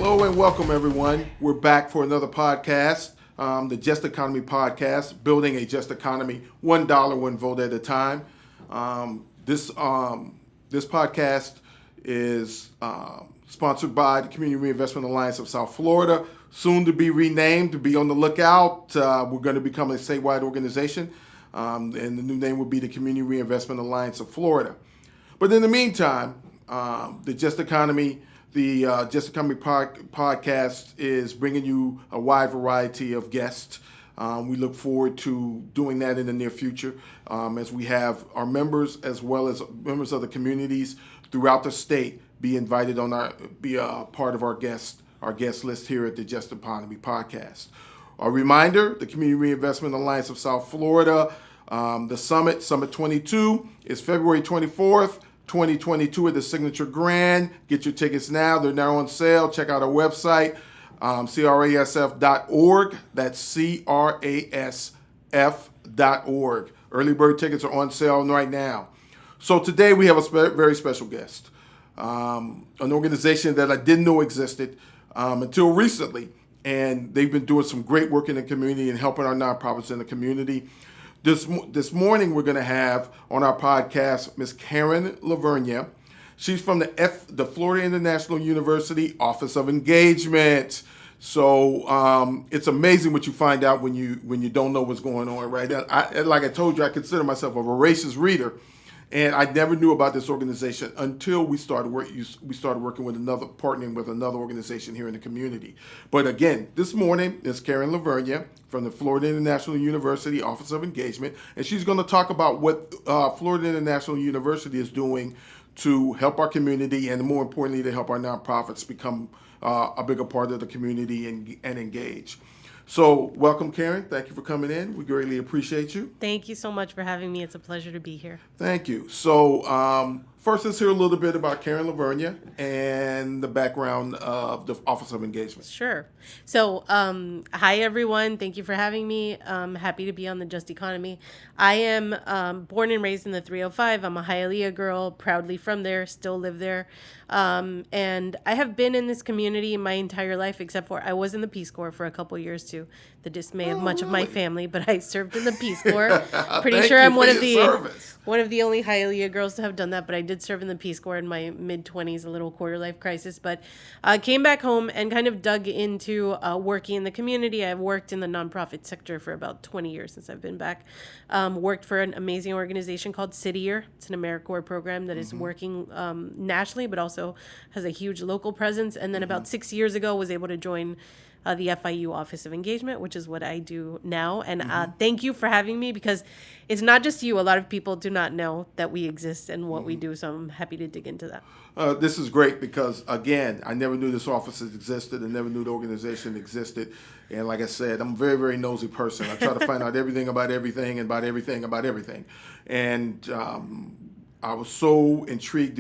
Hello and welcome, everyone. We're back for another podcast, the Just Economy Podcast, building a just economy, $1, 1 vote at a time. This podcast is sponsored by the Community Reinvestment Alliance of South Florida, soon to be renamed. To be on the lookout. We're going to become a statewide organization, and the new name will be the Community Reinvestment Alliance of Florida. But in the meantime, the Just Economy podcast is bringing you a wide variety of guests. We look forward to doing that in the near future as we have our members as well as members of the communities throughout the state be invited be a part of our guest list here at the Just Economy podcast. A reminder, the Community Reinvestment Alliance of South Florida, the Summit 22 is February 24th. 2022 at the Signature Grand. Get your tickets now. They're now on sale. Check out our website, crasf.org. That's crasf.org. Early bird tickets are on sale right now. So today we have a very special guest, an organization that I didn't know existed until recently, and they've been doing some great work in the community and helping our nonprofits in the community. This morning, we're going to have on our podcast Ms. Caryn Lavernia. She's from the Florida International University Office of Engagement. So it's amazing what you find out when you don't know what's going on, right? Like I told you, I consider myself a voracious reader, and I never knew about this organization until we started working partnering with another organization here in the community. But again, this morning is Caryn Lavernia from the Florida International University Office of Engagement, and she's going to talk about what Florida International University is doing to help our community and, more importantly, to help our nonprofits become a bigger part of the community and engage. So welcome, Caryn. Thank you for coming in. We greatly appreciate you. Thank you so much for having me. It's a pleasure to be here. Thank you. So first, let's hear a little bit about Caryn Lavernia and the background of the Office of Engagement. Sure. So hi, everyone. Thank you for having me. I'm happy to be on the Just Economy. I am born and raised in the 305. I'm a Hialeah girl, proudly from there, still live there. And I have been in this community my entire life, except for I was in the Peace Corps for a couple of years to the dismay of much of my family, but I served in the Peace Corps. Pretty sure I'm one of the only Hialeah girls to have done that, but I did serve in the Peace Corps in my mid-20s, a little quarter-life crisis, but came back home and kind of dug into working in the community. I've worked in the nonprofit sector for about 20 years since I've been back. Worked for an amazing organization called City Year. It's an AmeriCorps program that is working nationally, but also has a huge local presence. And then about 6 years ago, was able to join the FIU Office of Engagement, which is what I do now. And thank you for having me, because it's not just you. A lot of people do not know that we exist and what we do. So I'm happy to dig into that. This is great because, again, I never knew this office existed and never knew the organization existed. And like I said, I'm a very, very nosy person. I try to find out everything about everything and about everything about everything. And I was so intrigued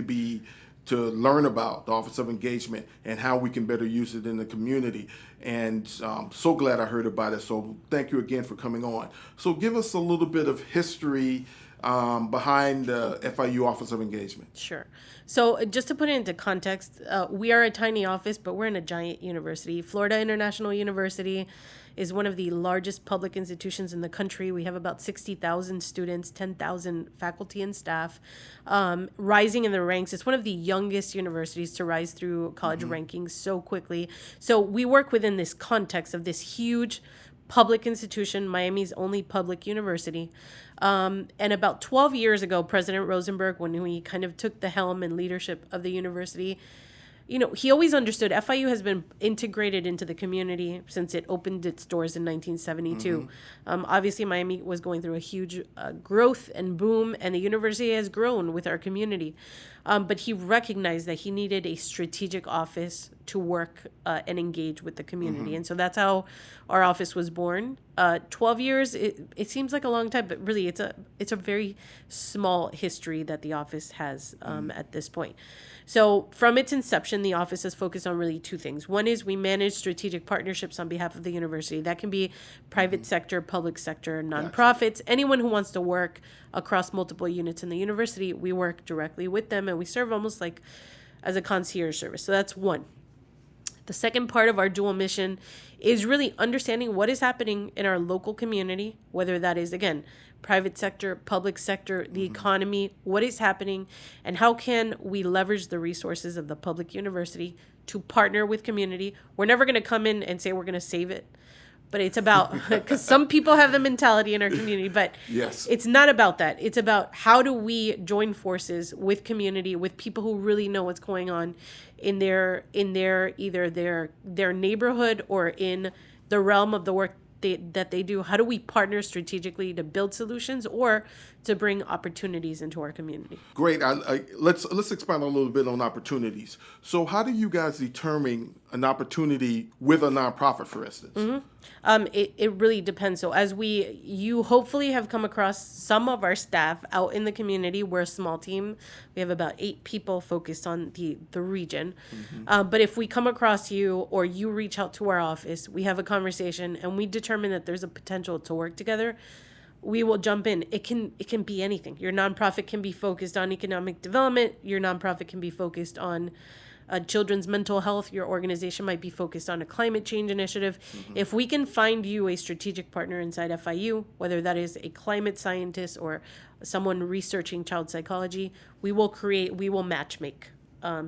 to learn about the Office of Engagement and how we can better use it in the community. And so glad I heard about it. So thank you again for coming on. So give us a little bit of history behind the FIU Office of Engagement. Sure. So just to put it into context, we are a tiny office, but we're in a giant university. Florida International University is one of the largest public institutions in the country. We have about 60,000 students, 10,000 faculty and staff, rising in the ranks. It's one of the youngest universities to rise through college rankings so quickly. So we work within this context of this huge public institution, Miami's only public university. And about 12 years ago, President Rosenberg, when he kind of took the helm and leadership of the university, he always understood FIU has been integrated into the community since it opened its doors in 1972. Obviously, Miami was going through a huge growth and boom, and the university has grown with our community. But he recognized that he needed a strategic office to work and engage with the community. And so that's how our office was born. 12 years, it seems like a long time, but really it's a very small history that the office has at this point. So from its inception, the office has focused on really two things. One is we manage strategic partnerships on behalf of the university. That can be private sector, public sector, nonprofits, anyone who wants to work across multiple units in the university. We work directly with them, and we serve almost like as a concierge service. So that's one. The second part of our dual mission is really understanding what is happening in our local community, whether that is, again, private sector, public sector, the economy, what is happening, and how can we leverage the resources of the public university to partner with community. We're never going to come in and say we're going to save it, but it's about, because some people have the mentality in our community, but Yes. it's not about that. It's about how do we join forces with community, with people who really know what's going on in their either their neighborhood or in the realm of the work that they do. How do we partner strategically to build solutions or to bring opportunities into our community? Great. Let's expand a little bit on opportunities. So how do you guys determine an opportunity with a nonprofit, for instance? It really depends. So you hopefully have come across some of our staff out in the community. We're a small team. We have about 8 people focused on the region. But if we come across you or you reach out to our office, we have a conversation and we determine that there's a potential to work together, we will jump in. It can be anything. Your nonprofit can be focused on economic development. Your nonprofit can be focused on children's mental health. Your organization might be focused on a climate change initiative. If we can find you a strategic partner inside FIU, whether that is a climate scientist or someone researching child psychology, we will matchmake.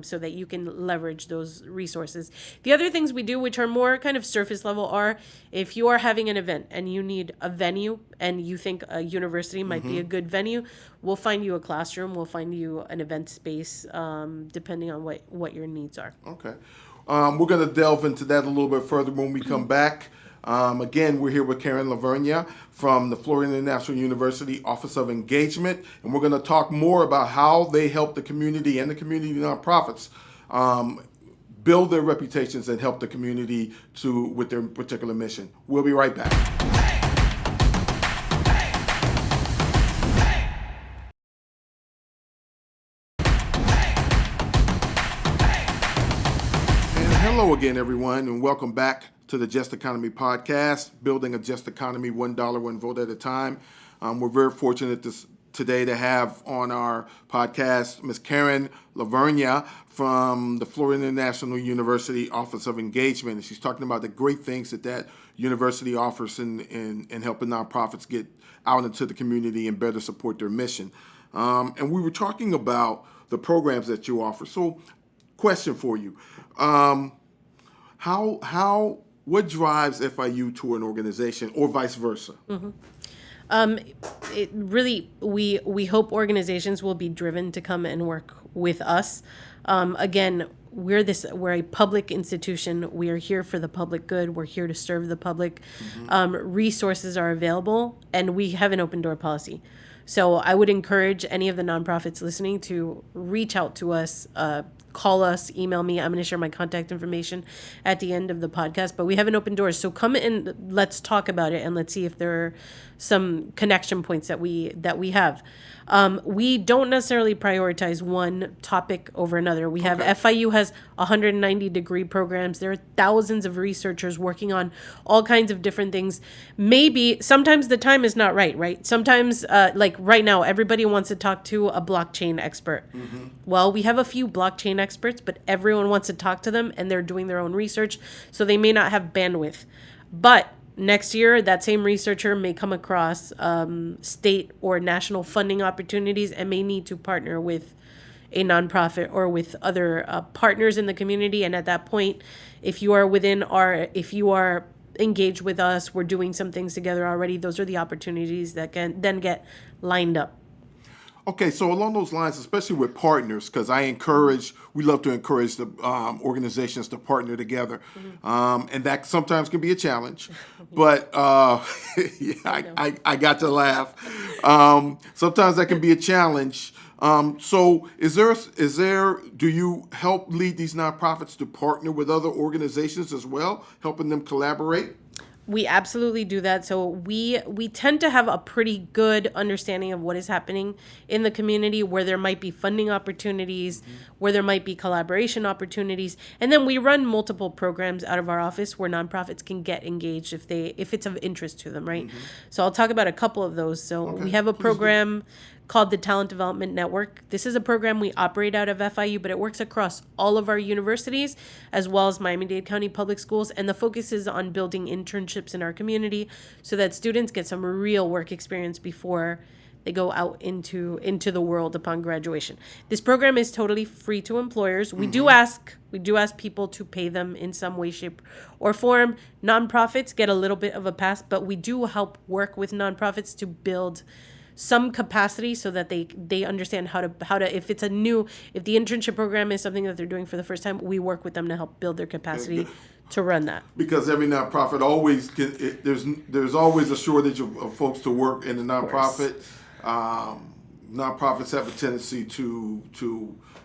So that you can leverage those resources. The other things we do, which are more kind of surface level, are if you are having an event and you need a venue and you think a university might be a good venue, we'll find you a classroom, we'll find you an event space, depending on what your needs are. Okay. We're going to delve into that a little bit further when we come back. Again, we're here with Caryn Lavernia from the Florida International University Office of Engagement, and we're going to talk more about how they help the community and the community nonprofits build their reputations and help the community with their particular mission. We'll be right back. And hello again, everyone, and welcome back to the Just Economy podcast, building a just economy, $1, 1 vote at a time. We're very fortunate today to have on our podcast Ms. Caryn Lavernia from the Florida International University Office of Engagement. And she's talking about the great things that university offers in helping nonprofits get out into the community and better support their mission. And we were talking about the programs that you offer. So, question for you. What drives FIU to an organization or vice versa? It really, we hope organizations will be driven to come and work with us. Again, we're a public institution. We are here for the public good. We're here to serve the public. Resources are available, and we have an open door policy. So I would encourage any of the nonprofits listening to reach out to us, call us, email me. I'm going to share my contact information at the end of the podcast, but we have an open door. So come and let's talk about it and let's see if there are some connection points that we have. We don't necessarily prioritize one topic over another. We have FIU has 190 degree programs. There are thousands of researchers working on all kinds of different things. Maybe sometimes the time is not right? Sometimes, like right now, everybody wants to talk to a blockchain expert. Well, we have a few blockchain experts, but everyone wants to talk to them and they're doing their own research, so they may not have bandwidth. But next year, that same researcher may come across state or national funding opportunities and may need to partner with a nonprofit or with other partners in the community. And at that point, if you are engaged with us, we're doing some things together already, those are the opportunities that can then get lined up. Okay, so along those lines, especially with partners, because we love to encourage the organizations to partner together, and that sometimes can be a challenge. But I got to laugh. Sometimes that can be a challenge. So do you help lead these nonprofits to partner with other organizations as well, helping them collaborate? We absolutely do that. So we tend to have a pretty good understanding of what is happening in the community, where there might be funding opportunities, where there might be collaboration opportunities. And then we run multiple programs out of our office where nonprofits can get engaged if it's of interest to them, right? So I'll talk about a couple of those. So we have a program called the Talent Development Network. This is a program we operate out of FIU, but it works across all of our universities as well as Miami-Dade County Public Schools. And the focus is on building internships in our community so that students get some real work experience before they go out into the world upon graduation. This program is totally free to employers. We do ask people to pay them in some way, shape, or form. Nonprofits get a little bit of a pass, but we do help work with nonprofits to build some capacity so that they understand how to if the internship program is something that they're doing for the first time, we work with them to help build their capacity to run that. Because every nonprofit there's always a shortage of folks to work in the nonprofit. Nonprofits have a tendency to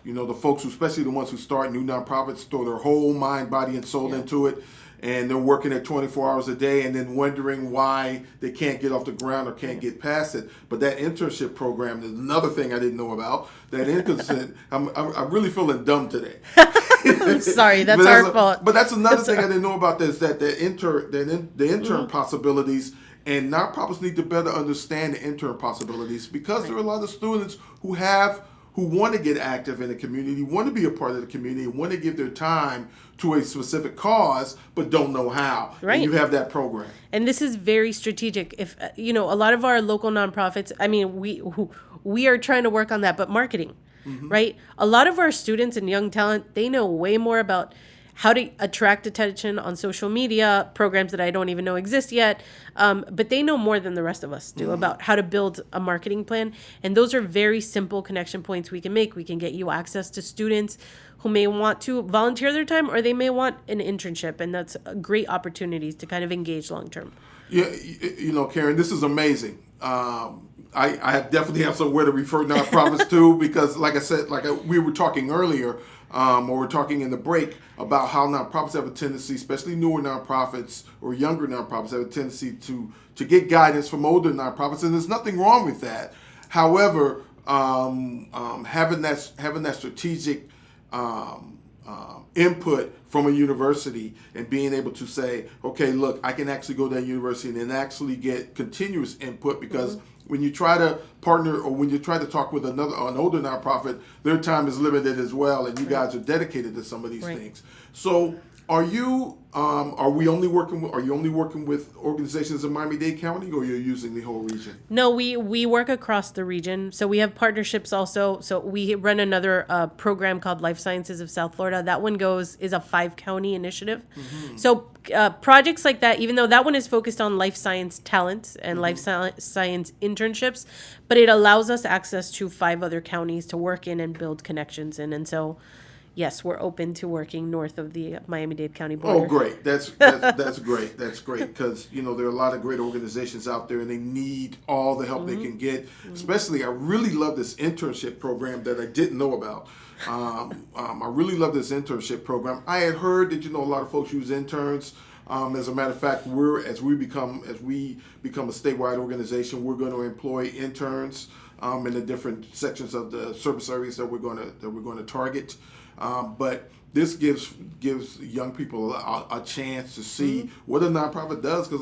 the folks, especially the ones who start new nonprofits, throw their whole mind, body, and soul into it, and they're working at 24 hours a day and then wondering why they can't get off the ground or can't get past it. But that internship program is another thing I didn't know about. That internship, I'm really feeling dumb today. I'm sorry, that's our fault. But that's another thing I didn't know about this, that the intern possibilities. And nonprofits need to better understand the intern possibilities, because there are a lot of students who want to get active in the community, want to be a part of the community, want to give their time to a specific cause, but don't know how. Right. And you have that program. And this is very strategic. If a lot of our local nonprofits, we are trying to work on that, but marketing, right? A lot of our students and young talent, they know way more about how to attract attention on social media, programs that I don't even know exist yet. But they know more than the rest of us do about how to build a marketing plan. And those are very simple connection points we can make. We can get you access to students who may want to volunteer their time, or they may want an internship. And that's great opportunities to kind of engage long term. Yeah, Caryn, this is amazing. I definitely have somewhere to refer nonprofits to, because like I said, we were talking earlier, or we're talking in the break, about how nonprofits have a tendency, especially newer nonprofits or younger nonprofits, have a tendency to get guidance from older nonprofits, and there's nothing wrong with that. However, having that strategic input from a university and being able to say, okay, look, I can actually go to that university and then actually get continuous input, because when you try to partner or when you try to talk with an older nonprofit, their time is limited as well, and you guys are dedicated to some of these things. So are you only working with organizations in Miami-Dade County, or you're using the whole region? No, we work across the region. So we have partnerships also. So we run another program called Life Sciences of South Florida. That one is a 5-county initiative. So projects like that, even though that one is focused on life science talent and life science internships, but it allows us access to 5 other counties to work in and build connections in. And so, yes, we're open to working north of the Miami-Dade County border. Oh, great. That's great. That's great, because, there are a lot of great organizations out there, and they need all the help they can get. Especially, I really love this internship program that I didn't know about. I really love this internship program. I had heard that, a lot of folks use interns. As a matter of fact, as we become a statewide organization, we're going to employ interns in the different sections of the service areas that we're going to target. But this gives young people a chance to see what a nonprofit does, because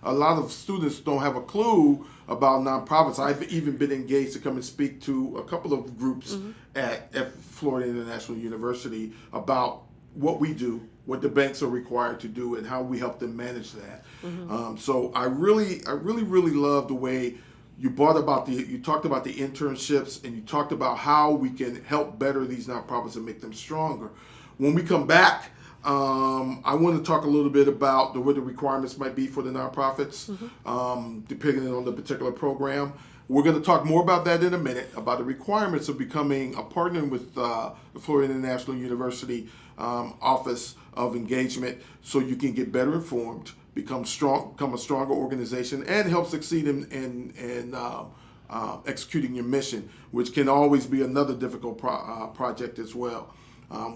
a lot of students don't have a clue about nonprofits. I've even been engaged to come and speak to a couple of groups at Florida International University about what we do, what the banks are required to do, and how we help them manage that. So I really love the way you talked about the internships, and you talked about how we can help better these nonprofits and make them stronger. When we come back, I want to talk a little bit about what the requirements might be for the nonprofits, depending on the particular program. We're going to talk more about that in a minute, about the requirements of becoming a partner with the Florida International University Office of Engagement, so you can get better informed, become a stronger organization, and help succeed in executing your mission, which can always be another difficult project as well.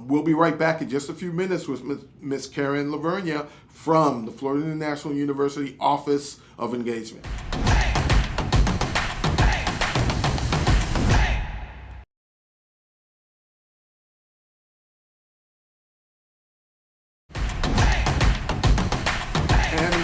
We'll be right back in just a few minutes with Ms. Caryn Lavernia from the Florida International University Office of Engagement.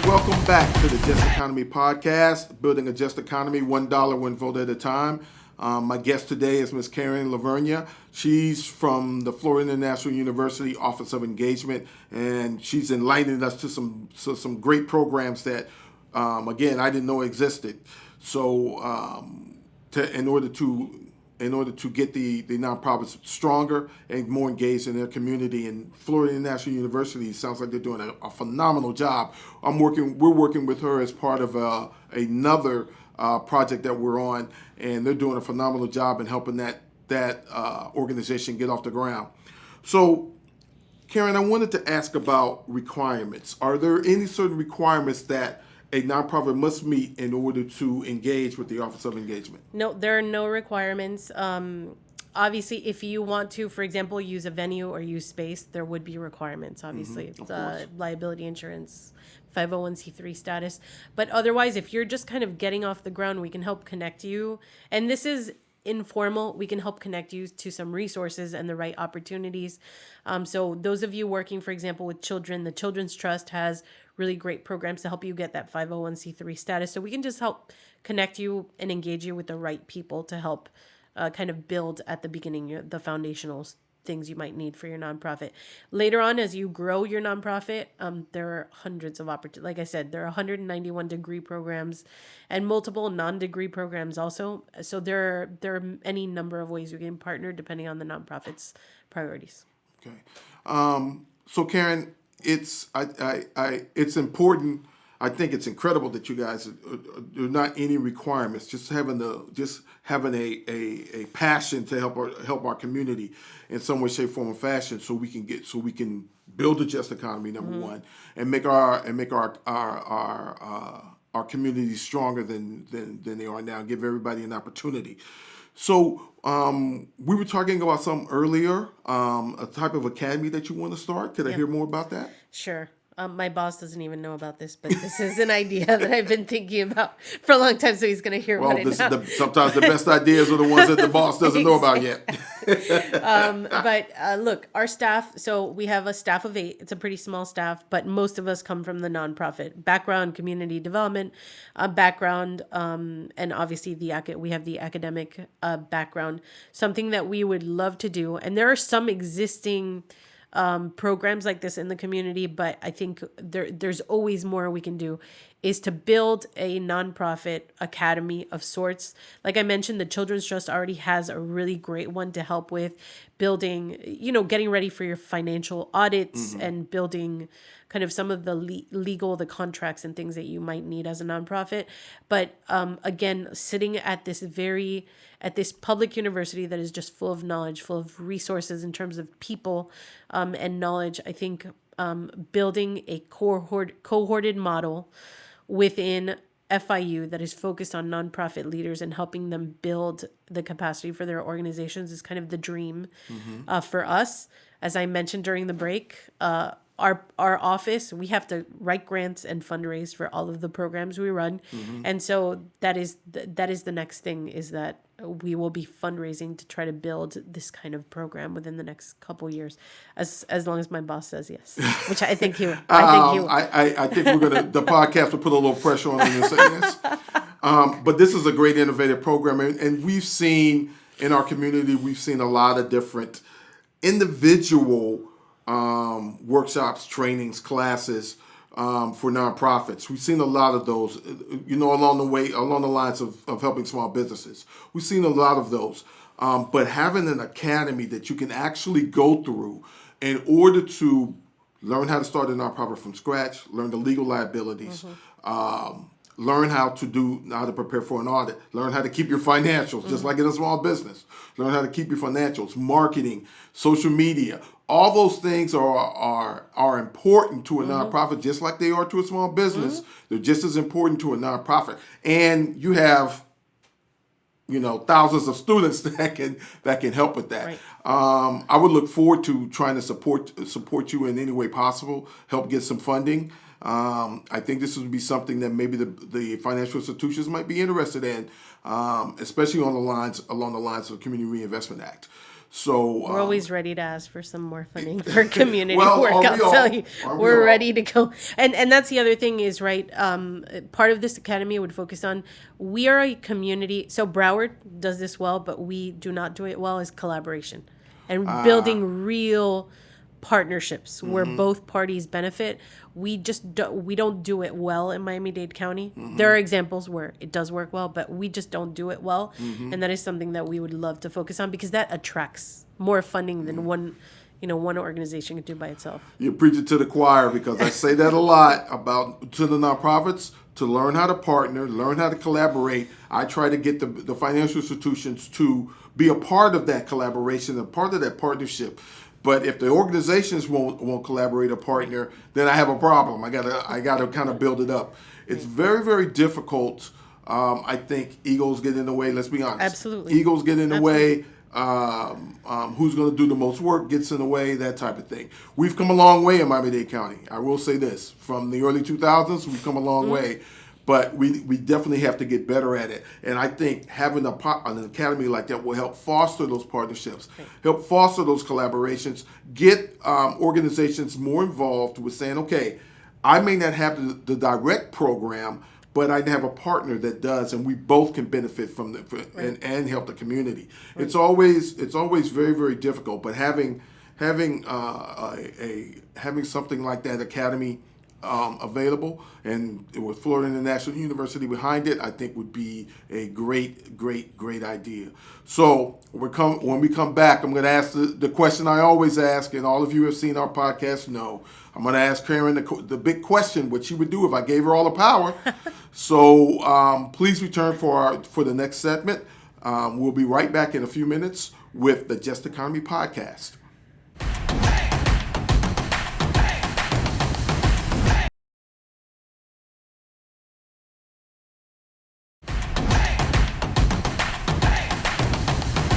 Welcome back to the Just Economy podcast, building a just economy, $1 one vote at a time. My guest today is Ms. Caryn Lavernia. She's from the Florida International University Office of Engagement, and she's enlightening us to some great programs that, again, I didn't know existed. So, in order to get the nonprofits stronger and more engaged in their community, and Florida International University sounds like they're doing a phenomenal job. We're working with her as part of another project that we're on, and they're doing a phenomenal job in helping that organization get off the ground. So, Caryn, I wanted to ask about requirements. Are there any certain requirements that a nonprofit must meet in order to engage with the Office of Engagement? No, there are no requirements. Obviously, if you want to, for example, use a venue or use space, there would be requirements, obviously. Liability insurance, 501c3 status. But otherwise, if you're just kind of getting off the ground, we can help connect you. And this is informal. We can help connect you to some resources and the right opportunities. So those of you working, for example, with children, the Children's Trust has really great programs to help you get that 501c3 status. So we can just help connect you and engage you with the right people to help kind of build at the beginning the foundational things you might need for your nonprofit. Later on, as you grow your nonprofit, there are hundreds of opportunities. Like I said, there are 191 degree programs and multiple non-degree programs also. So there are any number of ways you can partner depending on the nonprofit's priorities. Okay. So Caryn, it's important. I think it's incredible that you guys there are not any requirements. Just having a passion to help our community in some way, shape, form, or fashion, so we can build a just economy, number one, and make our communities stronger than they are now, and give everybody an opportunity. So we were talking about something earlier, a type of academy that you want to start. Could I hear more about that? Sure. My boss doesn't even know about this, but this is an idea that I've been thinking about for a long time, so he's going to hear about it now. Sometimes the best ideas are the ones that the boss doesn't know about yet. But look, our staff, so we have a staff of 8. It's a pretty small staff, but most of us come from the nonprofit background, community development background, and obviously we have the academic background, something that we would love to do. And there are some existing programs like this in the community, but I think there's always more we can do, is to build a nonprofit academy of sorts. Like I mentioned, the Children's Trust already has a really great one to help with building, getting ready for your financial audits and building kind of some of the the contracts and things that you might need as a nonprofit. But again, sitting at this public university that is just full of knowledge, full of resources in terms of people and knowledge, I think building a cohorted model within FIU that is focused on nonprofit leaders and helping them build the capacity for their organizations is kind of the dream for us. As I mentioned during the break, our office, we have to write grants and fundraise for all of the programs we run. And so that is the next thing, is that we will be fundraising to try to build this kind of program within the next couple years, as long as my boss says yes, which I think he will. I think the podcast will put a little pressure on him to say yes. But this is a great innovative program, and we've seen in our community, a lot of different individual workshops, trainings, classes for nonprofits. We've seen a lot of those, along the lines of helping small businesses. We've seen a lot of those. But having an academy that you can actually go through in order to learn how to start a nonprofit from scratch, learn the legal liabilities, learn how to prepare for an audit, learn how to keep your financials, just like in a small business. Learn how to keep your financials, marketing, social media. All those things are important to a nonprofit, just like they are to a small business. They're just as important to a nonprofit. And you have, thousands of students that can help with that. Right. I would look forward to trying to support you in any way possible, help get some funding. I think this would be something that maybe the financial institutions might be interested in, especially along the lines of the Community Reinvestment Act. So We're always ready to ask for some more funding for community Well, work. are we I'll all? tell you, Are we we're all? ready to go. And that's the other thing is, right, part of this academy would focus on, we are a community. So Broward does this well, but we do not do it well, is collaboration and building real partnerships where both parties benefit. We don't do it well in Miami-Dade County. There are examples where it does work well, but we just don't do it well. And that is something that we would love to focus on, because that attracts more funding than one organization can do by itself. You're preaching to the choir, because I say that a lot about to the nonprofits, to learn how to partner, learn how to collaborate. I try to get the financial institutions to be a part of that collaboration, a part of that partnership. But if the organizations won't collaborate or partner, then I have a problem. I gotta kind of build it up. It's very, very difficult. I think egos get in the way. Let's be honest. Absolutely. Egos get in the way. Who's going to do the most work gets in the way, that type of thing. We've come a long way in Miami-Dade County. I will say this. From the early 2000s, we've come a long way. But we definitely have to get better at it. And I think having an academy like that will help foster those partnerships, help foster those collaborations, get organizations more involved with saying, okay, I may not have the direct program, but I have a partner that does, and we both can benefit from and help the community. Right. It's always very, very difficult, but having something like that academy available, and with Florida International University behind it, I think would be a great idea. So when we come back, I'm going to ask the question I always ask, and all of you who have seen our podcast know. I'm going to ask Caryn the big question, what she would do if I gave her all the power. So please return for the next segment. We'll be right back in a few minutes with the Just Economy podcast.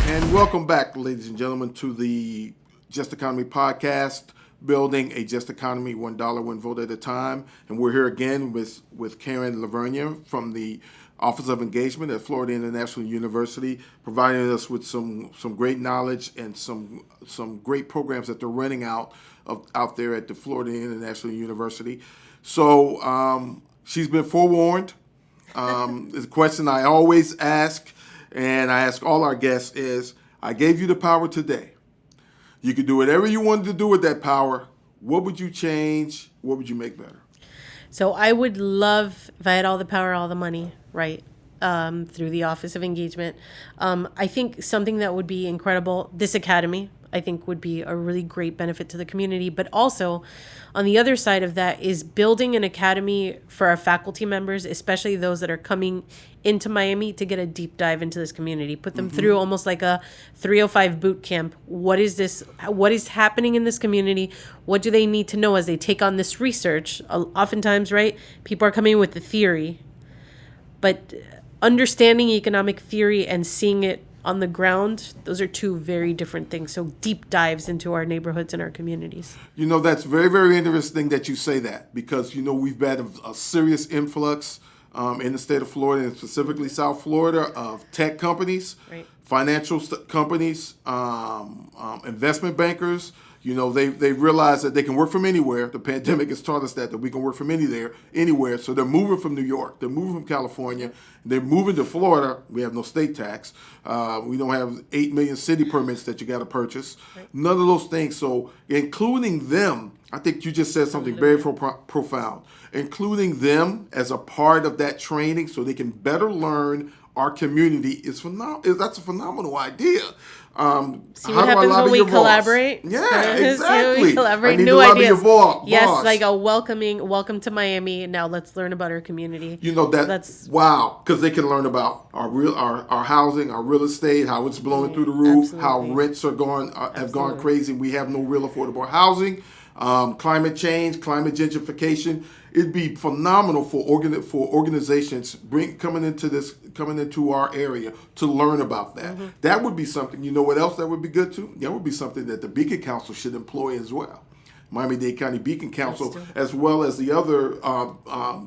And welcome back, ladies and gentlemen, to the Just Economy podcast, building a just economy, $1, 1 vote at a time. And we're here again with Caryn Lavernia from the Office of Engagement at Florida International University, providing us with some great knowledge and some great programs that they're running out there at the Florida International University. So she's been forewarned. The question I always ask, and I ask all our guests, is, I gave you the power today. You could do whatever you wanted to do with that power. What would you change? What would you make better? So I would love, if I had all the power, all the money, right, through the Office of Engagement. I think something that would be incredible, this academy, I think would be a really great benefit to the community. But also, on the other side of that is building an academy for our faculty members, especially those that are coming into Miami, to get a deep dive into this community. Put them through almost like a 305 boot camp. What is this? What is happening in this community? What do they need to know as they take on this research? Oftentimes, right, people are coming with the theory, but understanding economic theory and seeing it on the ground, those are two very different things. So deep dives into our neighborhoods and our communities. That's very, very interesting that you say that, because, we've had a serious influx in the state of Florida, and specifically South Florida, of tech companies, right, financial companies, investment bankers. They realize that they can work from anywhere. The pandemic has taught us that we can work from anywhere. So they're moving from New York. They're moving from California. They're moving to Florida. We have no state tax. We don't have 8 million city permits that you got to purchase. Right. None of those things. So including them, I think you just said something very profound. Including them as a part of that training so they can better learn our community is phenomenal. That's a phenomenal idea. See what happens when we collaborate? Yeah, exactly. We collaborate, I need new to lobby ideas. your boss. Yes, like a welcome to Miami. Now let's learn about our community. Wow, because they can learn about our housing, our real estate, how it's blowing through the roof, absolutely, how rents are have gone crazy. We have no real affordable housing. Climate change, climate gentrification. It'd be phenomenal for organizations coming into our area to learn about that. That would be something. You know what else that would be good too? That would be something that the Beacon Council should employ as well. Miami-Dade County Beacon Council, Let's do it. as well as the other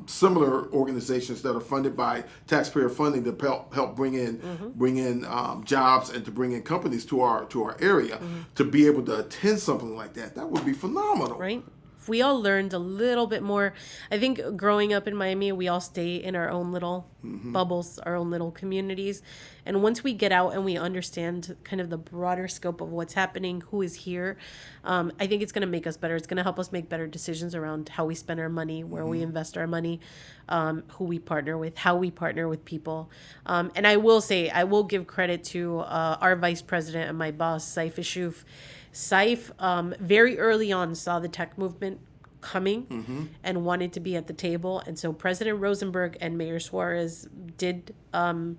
similar organizations that are funded by taxpayer funding to help bring in jobs and to bring in companies to our area, to be able to attend something like that. That would be phenomenal. Right? If we all learned a little bit more, I think growing up in Miami, we all stay in our own little bubbles, our own little communities. And once we get out and we understand kind of the broader scope of what's happening, who is here, I think it's going to make us better. It's going to help us make better decisions around how we spend our money, where we invest our money, who we partner with, how we partner with people. And I will say, I will give credit to our vice president and my boss, Saif Ishouf. Saif very early on saw the tech movement coming and wanted to be at the table. And so President Rosenberg and Mayor Suarez did kind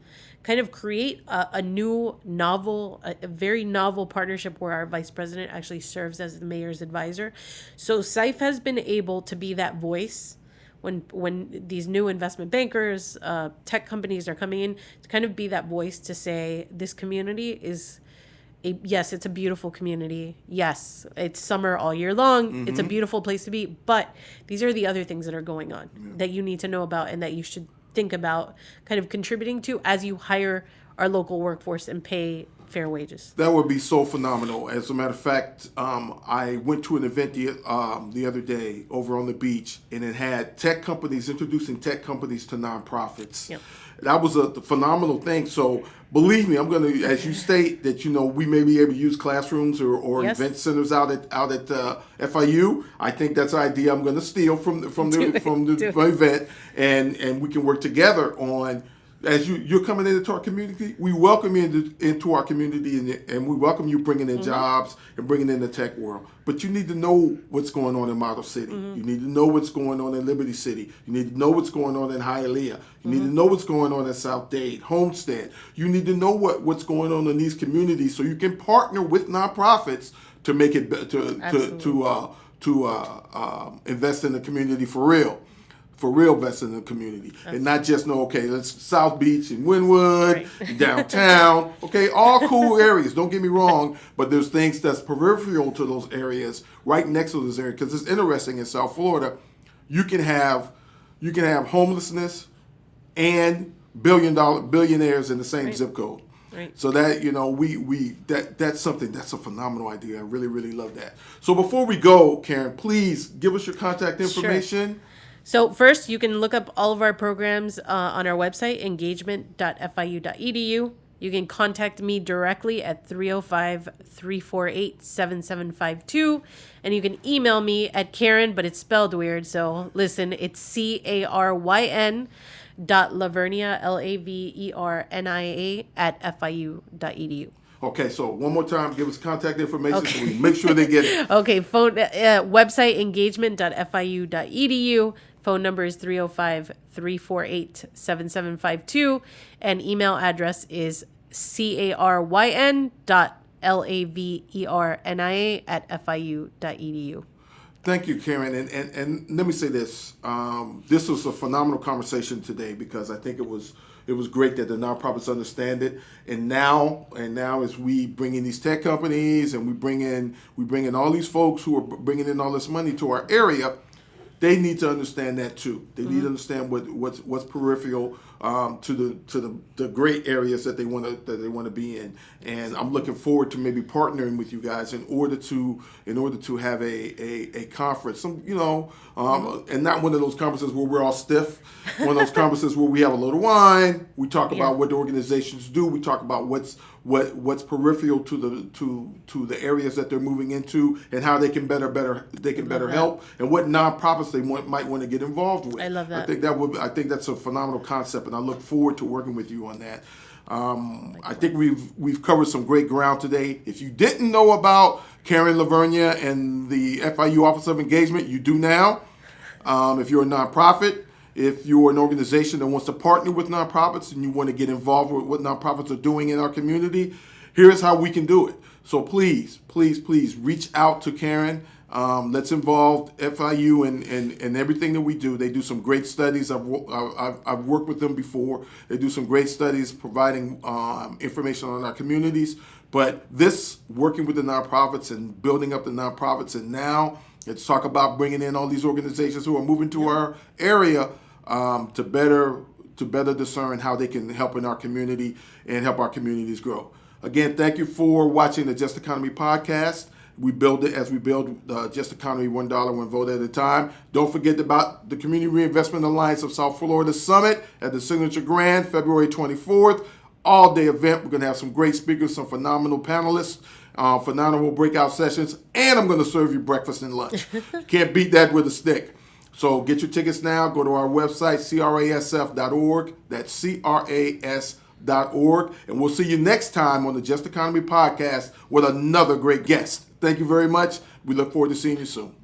of create a new novel, a very novel partnership where our vice president actually serves as the mayor's advisor. So Saif has been able to be that voice when these new investment bankers, tech companies are coming in, to kind of be that voice to say, this community is... yes, it's a beautiful community. Yes, it's summer all year long. It's a beautiful place to be. But these are the other things that are going on that you need to know about and that you should think about kind of contributing to as you hire our local workforce and pay fair wages. That would be so phenomenal. As a matter of fact, I went to an event the other day over on the beach, and it had tech companies introducing tech companies to nonprofits. Yep. That was a phenomenal thing. So believe me, I'm going to, as you state, that we may be able to use classrooms or Yes. event centers out at FIU. I think that's an idea I'm going to steal from the event, and we can work together on. As you're coming into our community, we welcome you into our community, and we welcome you bringing in jobs and bringing in the tech world. But you need to know what's going on in Model City. You need to know what's going on in Liberty City. You need to know what's going on in Hialeah. You need to know what's going on in South Dade, Homestead. You need to know what's going on in these communities so you can partner with nonprofits to make it to invest in the community for real. For real, invest in the community. And not just know, okay, let's South Beach and Wynwood, downtown, okay, all cool areas, don't get me wrong, but there's things that's peripheral to those areas, right next to those areas, because it's interesting in South Florida, you can have homelessness and billionaires in the same zip code. Right. So that that's something, that's a phenomenal idea. I really, really love that. So before we go, Caryn, please give us your contact information. Sure. So first, you can look up all of our programs on our website, engagement.fiu.edu. You can contact me directly at 305-348-7752. And you can email me at Caryn, but it's spelled weird. So listen, it's CARYN .Lavernia, LAVERNIA @FIU.edu. Okay, so one more time, give us contact information so we make sure they get it. Okay, phone website engagement.fiu.edu. Phone number is 305-348-7752. And email address is caryn.lavernia@fiu.edu. Thank you, Caryn. And let me say this. This was a phenomenal conversation today because I think it was great that the nonprofits understand it. And now as we bring in these tech companies and we bring in all these folks who are bringing in all this money to our area, they need to understand that too. They need to understand what's peripheral to the great areas that they want to be in. And I'm looking forward to maybe partnering with you guys in order to have a conference. And not one of those conferences where we're all stiff. One of those conferences where we have a little wine. We talk about what the organizations do. We talk about what's peripheral to the areas that they're moving into and how they can better help, and what nonprofits they might want to get involved with. I love that. I think that's a phenomenal concept, and I look forward to working with you on that. I think we've covered some great ground today. If you didn't know about Caryn Lavernia and the FIU Office of Engagement, you do now. If you're a nonprofit, if you're an organization that wants to partner with nonprofits and you want to get involved with what nonprofits are doing in our community, here's how we can do it. So please reach out to Caryn. Let's involve FIU in everything that we do. They do some great studies. I've worked with them before. They do some great studies providing information on our communities. But this, working with the nonprofits and building up the nonprofits, and now Let's talk about bringing in all these organizations who are moving to our area to better discern how they can help in our community and help our communities grow. Again, thank you for watching the Just Economy podcast. We build it as we build Just Economy $1 one vote at a time. Don't forget about the Community Reinvestment Alliance of South Florida Summit at the Signature Grand, February 24th. All-day event. We're going to have some great speakers, some phenomenal panelists, phenomenal breakout sessions, and I'm going to serve you breakfast and lunch. Can't beat that with a stick. So get your tickets now. Go to our website, crasf.org. That's CRAS.org. And we'll see you next time on the Just Economy podcast with another great guest. Thank you very much. We look forward to seeing you soon.